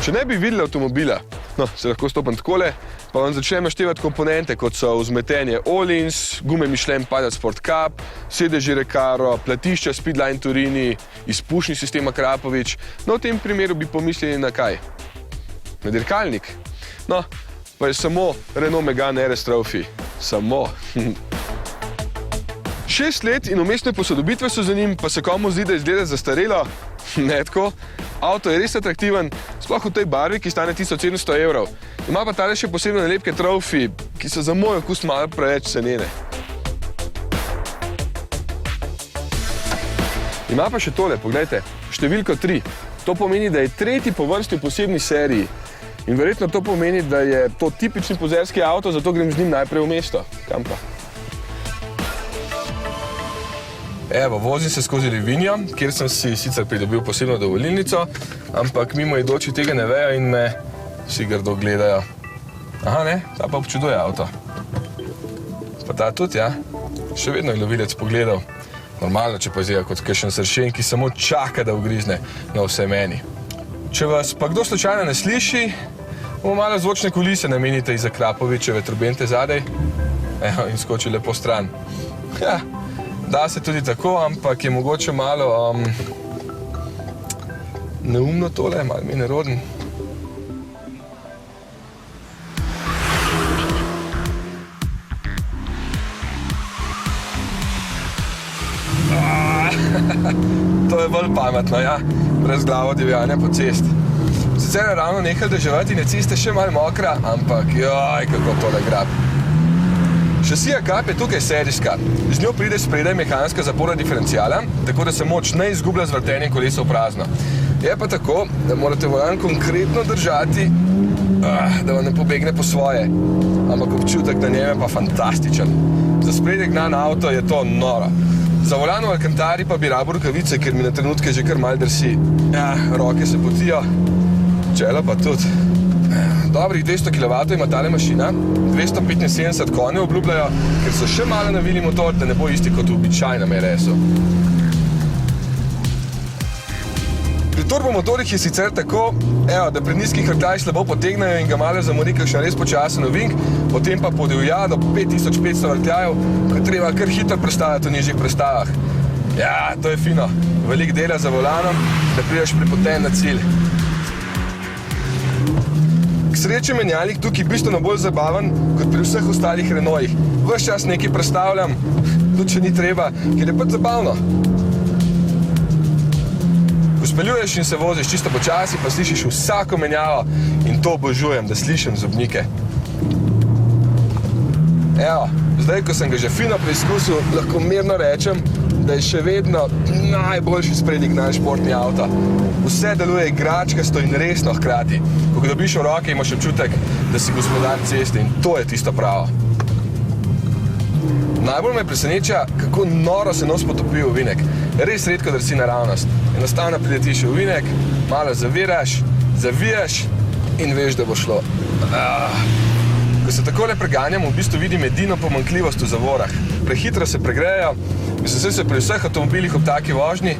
Če ne bi videli avtomobila, se lahko stopim takole, pa vam začnem naštevati komponente, kot so vzmetenje Öhlins, gume Michelin Pilot Sport Cup, sedeži Recaro, platišča Speedline Turini, izpušni sistem Akrapovič. No, v tem primeru bi pomislili na kaj? Na dirkalnik. No, pa je samo Renault Megane RS Trophy. Samo. 6 let in umestne posodobitve so za njim, pa se komu zdi, da izgleda zastarelo? Ne tako. Avto je res atraktiven, sploh v tej barvi, ki stane 1700 €. Ima pa tale še posebne nalepke Trophy, ki so za moj okus malo preveč cenene. Ima pa še tole, poglejte, številko 3. To pomeni, da je tretji po vrsti v posebni seriji. In verjetno to pomeni, da je to tipični pozerski avto, zato grem z njim najprej v mesto. Kam pa? Evo, vozim se skozi Livigno, kjer sem si sicer pridobil posebno dovolilnico, ampak mimoidoči tega ne vejo in me vsi grdo gledajo. Aha, ne, ta pa občuduje avto. Pa ta tudi, ja. Še vedno je lovilec pogledal. Normalno, če pa izgleda kot kakšen sršen, ki samo čaka, da ugrizne na vse meni. Če vas pa kdo slučajno ne sliši, bomo malo zvočne kulise namenite iz Akrapovičeve trobente zadaj. Evo, in skoči lepo stran. Ja. Da se tudi tako, ampak je mogoče malo neumno tole, malo mi neroden. To je bolj pametno, ja, brez glavo divjanja po cesti. Sicer je ravno nehal deževati in je cesta še malo mokra, ampak joj, kako tole grab. Šasija Cup je tukaj serijska. Z njo pride spredaj mehanska zapora diferencijala, tako da se moč ne izgublja z vrtenjem kolesa v prazno. Je pa tako, da morate volan konkretno držati, da vam ne pobegne po svoje. Ampak občutek na njem je pa fantastičen. Za spredaj gnan avto je to noro. Za volan v Alcantari pa bi rabo rokavice, ker mi na trenutke že kar malo drsi. Ja, roke se potijo, čelo pa tudi. Dobrih 200 kW ima tale mašina, 275 konjev obljubljajo, ker so še malo navili motor, da ne bo isti kot v običajnem RS-u. Pri turbomotorjih je sicer tako, da pri nizkih hrtljaj slabo potegnejo in ga malo zamori kakšen res počasen ovink, potem pa podivja do 5500 vrtljajev, ko je treba kar hitro prestavljati v nižjih prestavah. Ja, to je fino. Veliko dela za volanom, da prideš pripoten na cilj. K sreči menjalnik tukaj bistveno bolj zabaven kot pri vseh ostalih Renaultih. Ves čas nekaj prestavljam, tudi če ni treba, ker je pač zabavno. Ko speljuješ in se voziš čisto počasi, pa slišiš vsako menjavo in to obožujem, da slišim zobnike. Evo, zdaj, ko sem ga že fino preizkusil, lahko mirno rečem, da je še vedno najboljši sprednji gnan športni avto. Vse deluje igračkasto in resno hkrati. Ko ga dobiš v roke, imaš občutek, da si gospodar ceste in to je tisto pravo. Najbolj me preseneča, kako noro se nos potopi v ovinek. Res redko drsi naravnost. Enostavno priletiš v ovinek, malo zaviraš, zaviješ in veš, da bo šlo. Ko se takole preganjam, v bistvu vidim edino pomanjkljivost v zavorah. Prehitro se pregrejejo, mislim se pri vseh avtomobilih ob taki vožnji,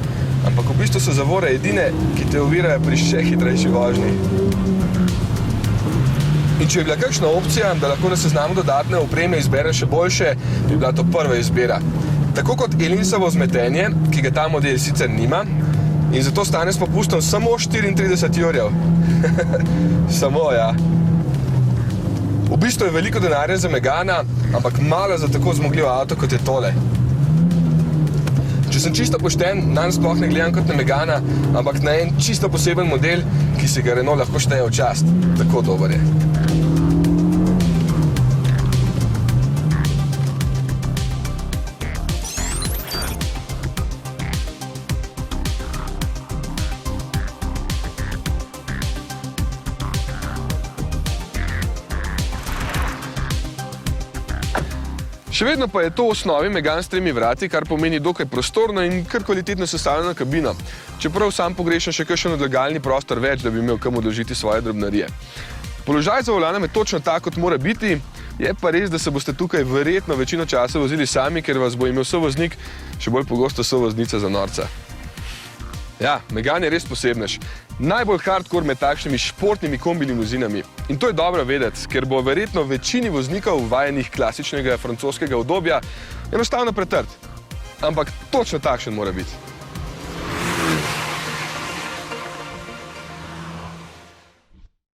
ampak v bistvu so zavore edine, ki te ovirajo pri še hitrejši vožnji. In če je bila kakšna opcija, da lahko na seznamu dodatne opreme izbere še boljše, bi bila to prva izbira. Tako kot Öhlinsovo vzmetenje, ki ga ta model sicer nima, in zato stane s popustom samo 34 €. Samo, ja. V bistvu je veliko denarja za Megana, ampak malo za tako zmogljivo avto, kot je tole. Če sem čisto pošten, nanj sploh ne gledam kot na Megana, ampak na en čisto poseben model, ki si ga Renault lahko šteje v čast. Tako dober je. Še vedno pa je to v osnovi Megane s 3 vrati, kar pomeni dokaj prostorno in kar kvalitetno sestavljeno kabino. Čeprav sam pogrešam še kakšen odlagalni prostor več, da bi imel kam odložiti svoje drobnarije. Položaj za volanom je točno tak, kot mora biti, je pa res, da se boste tukaj verjetno večino časa vozili sami, ker vas bo imel sovoznik, še bolj pogosto sovoznica za norca. Ja, Megane je res posebnež. Najbolj hardcore med takšnimi športnimi kombi limuzinami. In to je dobro vedeti, ker bo verjetno večini voznikov vajenih klasičnega francoskega udobja enostavno pretrd. Ampak točno takšen mora biti.